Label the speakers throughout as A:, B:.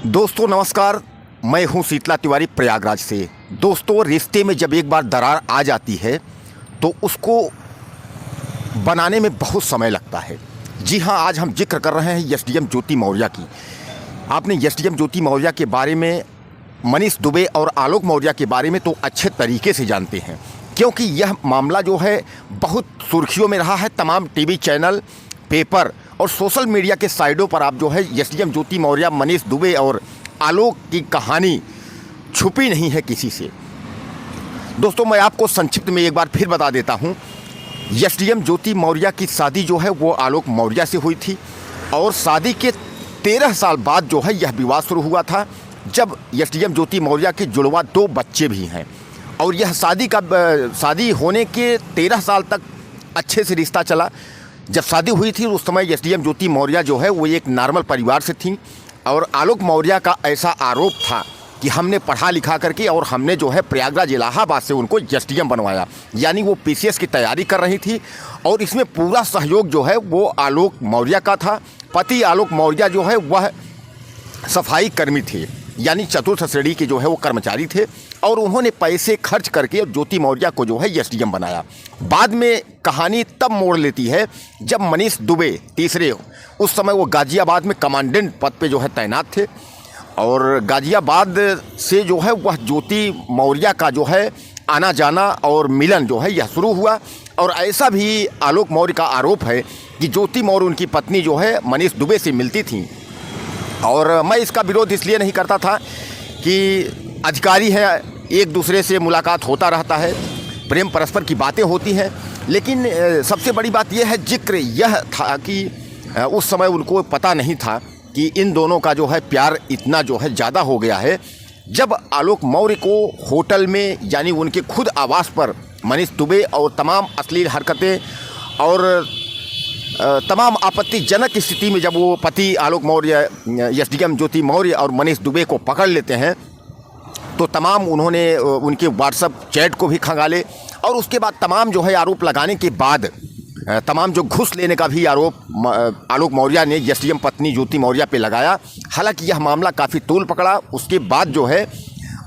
A: दोस्तों नमस्कार, मैं हूं शीतला तिवारी प्रयागराज से। दोस्तों, रिश्ते में जब एक बार दरार आ जाती है तो उसको बनाने में बहुत समय लगता है। जी हां, आज हम जिक्र कर रहे हैं एसडीएम ज्योति मौर्य की। आपने एसडीएम ज्योति मौर्य के बारे में, मनीष दुबे और आलोक मौर्य के बारे में तो अच्छे तरीके से जानते हैं, क्योंकि यह मामला जो है बहुत सुर्खियों में रहा है। तमाम टीवी चैनल, पेपर और सोशल मीडिया के साइडों पर आप जो है एसडीएम ज्योति मौर्य, मनीष दुबे और आलोक की कहानी छुपी नहीं है किसी से। दोस्तों, मैं आपको संक्षिप्त में एक बार फिर बता देता हूं। एसडीएम ज्योति मौर्य की शादी जो है वो आलोक मौर्य से हुई थी और शादी के 13 साल बाद जो है यह विवाद शुरू हुआ था, जब एसडीएम ज्योति मौर्य के जुड़वा 2 बच्चे भी हैं। और यह शादी होने के 13 साल तक अच्छे से रिश्ता चला। जब शादी हुई थी उस समय एसडीएम ज्योति मौर्य जो है वो एक नॉर्मल परिवार से थी और आलोक मौर्य का ऐसा आरोप था कि हमने पढ़ा लिखा करके और हमने जो है प्रयागराज इलाहाबाद से उनको एसडीएम बनवाया, यानी वो पीसीएस की तैयारी कर रही थी। और इसमें पूरा सहयोग जो है वो आलोक मौर्य का था। पति आलोक मौर्य जो है वह सफाई कर्मी थे, यानी चतुर्थ श्रेणी के जो है वो कर्मचारी थे और उन्होंने पैसे खर्च करके ज्योति मौर्य को जो है एसडीएम बनाया। बाद में कहानी तब मोड़ लेती है जब मनीष दुबे तीसरे, उस समय वो गाजियाबाद में कमांडेंट पद पे जो है तैनात थे और गाजियाबाद से जो है वह ज्योति मौर्य का जो है आना जाना और मिलन जो है यह शुरू हुआ। और ऐसा भी आलोक मौर्य का आरोप है कि ज्योति मौर्य उनकी पत्नी जो है मनीष दुबे से मिलती थी। और मैं इसका विरोध इसलिए नहीं करता था कि अधिकारी हैं, एक दूसरे से मुलाकात होता रहता है, प्रेम परस्पर की बातें होती हैं, लेकिन सबसे बड़ी बात यह है, जिक्र यह था कि उस समय उनको पता नहीं था कि इन दोनों का जो है प्यार इतना जो है ज़्यादा हो गया है। जब आलोक मौर्य को होटल में, यानी उनके खुद आवास पर मनीष दुबे और तमाम अश्लील हरकतें और तमाम आपत्तिजनक स्थिति में जब वो पति आलोक मौर्य, एसडीएम ज्योति मौर्य और मनीष दुबे को पकड़ लेते हैं तो तमाम उन्होंने उनके व्हाट्सएप चैट को भी खंगाले और उसके बाद तमाम जो है आरोप लगाने के बाद तमाम जो घूस लेने का भी आरोप आलोक मौर्य ने एसडीएम पत्नी ज्योति मौर्य पे लगाया। हालांकि यह मामला काफ़ी तूल पकड़ा। उसके बाद जो है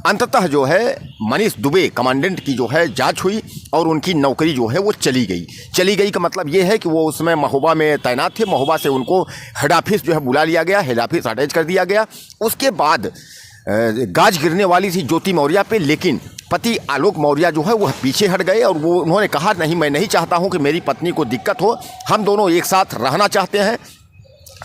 A: अंततः जो है मनीष दुबे कमांडेंट की जो है जांच हुई और उनकी नौकरी जो है वो चली गई का मतलब ये है कि वो उसमें महोबा में तैनात थे। महोबा से उनको हेड ऑफिस जो है बुला लिया गया, हेड ऑफिस अटैच कर दिया गया। उसके बाद गाज गिरने वाली थी ज्योति मौर्य पे, लेकिन पति आलोक मौर्य जो है वह पीछे हट गए और वो उन्होंने कहा, नहीं, मैं नहीं चाहता हूँ कि मेरी पत्नी को दिक्कत हो, हम दोनों एक साथ रहना चाहते हैं।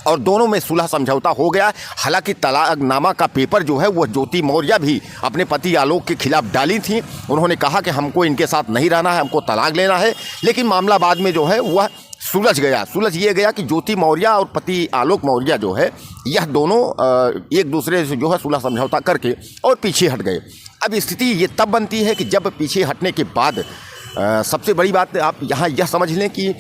A: और दोनों में सुलह समझौता हो गया। हालांकि तलाकनामा का पेपर जो है वह ज्योति मौर्य भी अपने पति आलोक के खिलाफ डाली थी। उन्होंने कहा कि हमको इनके साथ नहीं रहना है, हमको तलाक लेना है। लेकिन मामला बाद में जो है वह सुलझ ये गया कि ज्योति मौर्य और पति आलोक मौर्य जो है यह दोनों एक दूसरे से जो है सुलह समझौता करके और पीछे हट गए। अब स्थिति ये तब बनती है कि जब पीछे हटने के बाद सबसे बड़ी बात आप यहाँ यह समझ लें कि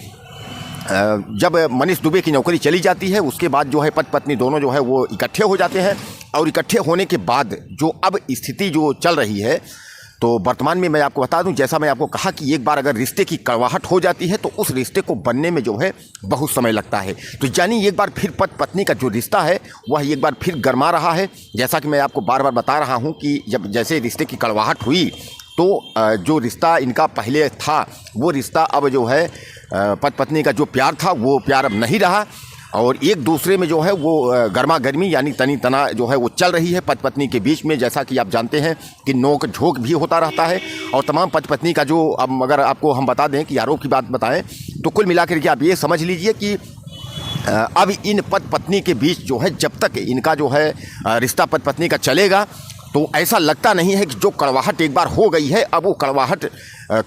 A: जब मनीष दुबे की नौकरी चली जाती है उसके बाद जो है पति पत्नी दोनों जो है वो इकट्ठे हो जाते हैं। और इकट्ठे होने के बाद जो अब स्थिति जो चल रही है, तो वर्तमान में मैं आपको बता दूं, जैसा मैं आपको कहा कि एक बार अगर रिश्ते की कड़वाहट हो जाती है तो उस रिश्ते को बनने में जो है बहुत समय लगता है। तो यानी एक बार फिर पति पत्नी का जो रिश्ता है वह एक बार फिर गर्मा रहा है। जैसा कि मैं आपको बार बार बता रहा हूं कि जब जैसे रिश्ते की कड़वाहट हुई तो जो रिश्ता इनका पहले था वो रिश्ता अब जो है पति पत्नी का जो प्यार था वो प्यार अब नहीं रहा और एक दूसरे में जो है वो गर्मा गर्मी यानी तनी तना जो है वो चल रही है पति पत्नी के बीच में। जैसा कि आप जानते हैं कि नोक झोंक भी होता रहता है और तमाम पति पत्नी का जो, अब अगर आपको हम बता दें कि आरोप की बात बताएं तो कुल मिलाकर के आप ये समझ लीजिए कि अब इन पति पत्नी के बीच जो है जब तक इनका जो है रिश्ता पति पत्नी का चलेगा तो ऐसा लगता नहीं है कि जो कड़वाहट एक बार हो गई है अब वो कड़वाहट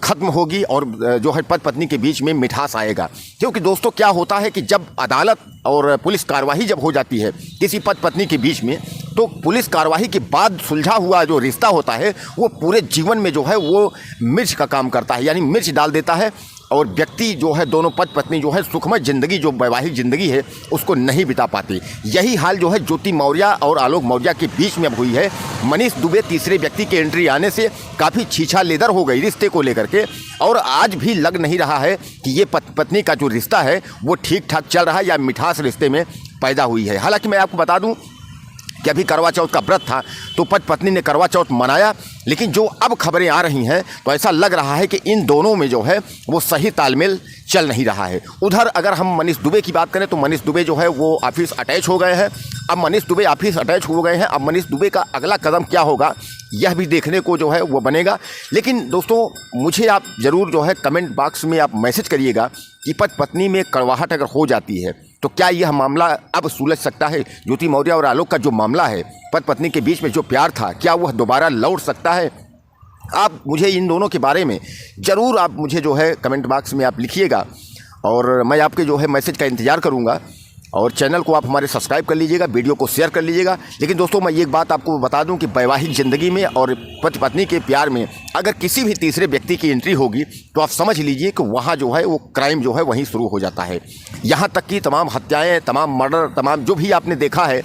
A: ख़त्म होगी और जो है पति पत्नी के बीच में मिठास आएगा। क्योंकि दोस्तों क्या होता है कि जब अदालत और पुलिस कार्रवाई जब हो जाती है किसी पति पत्नी के बीच में, तो पुलिस कार्रवाई के बाद सुलझा हुआ जो रिश्ता होता है वो पूरे जीवन में जो है वो मिर्च का काम करता है, यानी मिर्च डाल देता है और व्यक्ति जो है दोनों पति पत्नी जो है सुखमय ज़िंदगी, जो वैवाहिक ज़िंदगी है उसको नहीं बिता पाते। यही हाल जो है ज्योति मौर्य और आलोक मौर्य के बीच में अब हुई है। मनीष दुबे तीसरे व्यक्ति के एंट्री आने से काफ़ी छीछा लेदर हो गई रिश्ते को लेकर के और आज भी लग नहीं रहा है कि ये पति पत्नी का जो रिश्ता है वो ठीक ठाक चल रहा है या मिठास रिश्ते में पैदा हुई है। हालांकि मैं आपको बता दूं कि अभी करवा चौथ का व्रत था तो पति पत्नी ने करवा चौथ मनाया, लेकिन जो अब खबरें आ रही हैं तो ऐसा लग रहा है कि इन दोनों में जो है वो सही तालमेल चल नहीं रहा है। उधर अगर हम मनीष दुबे की बात करें तो मनीष दुबे जो है वो ऑफिस अटैच हो गए हैं। अब मनीष दुबे ऑफिस अटैच हो गए हैं, अब मनीष दुबे का अगला कदम क्या होगा यह भी देखने को जो है वो बनेगा। लेकिन दोस्तों मुझे आप ज़रूर जो है कमेंट बॉक्स में आप मैसेज करिएगा कि पति पत्नी में कड़वाहट अगर हो जाती है तो क्या यह मामला अब सुलझ सकता है? ज्योति मौर्य और आलोक का जो मामला है, पति पत्नी के बीच में जो प्यार था, क्या वह दोबारा लौट सकता है? आप मुझे इन दोनों के बारे में ज़रूर आप मुझे जो है कमेंट बॉक्स में आप लिखिएगा और मैं आपके जो है मैसेज का इंतज़ार करूँगा। और चैनल को आप हमारे सब्सक्राइब कर लीजिएगा, वीडियो को शेयर कर लीजिएगा। लेकिन दोस्तों मैं एक बात आपको बता दूं कि वैवाहिक ज़िंदगी में और पति पत्नी के प्यार में अगर किसी भी तीसरे व्यक्ति की एंट्री होगी तो आप समझ लीजिए कि वहाँ जो है वो क्राइम जो है वहीं शुरू हो जाता है। यहाँ तक कि तमाम हत्याएँ, तमाम मर्डर, तमाम जो भी आपने देखा है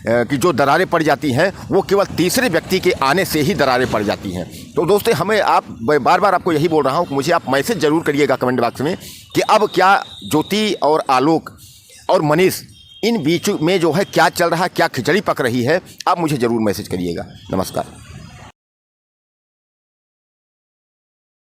A: कि जो दरारें पड़ जाती हैं वो केवल तीसरे व्यक्ति के आने से ही दरारें पड़ जाती हैं। तो दोस्तों हमें आप बार बार आपको यही बोल रहा हूँ कि मुझे आप मैसेज ज़रूर करिएगा कमेंट बॉक्स में कि अब क्या ज्योति और आलोक और मनीष इन बीच में जो है क्या चल रहा है, क्या खिचड़ी पक रही है, आप मुझे ज़रूर मैसेज करिएगा। नमस्कार।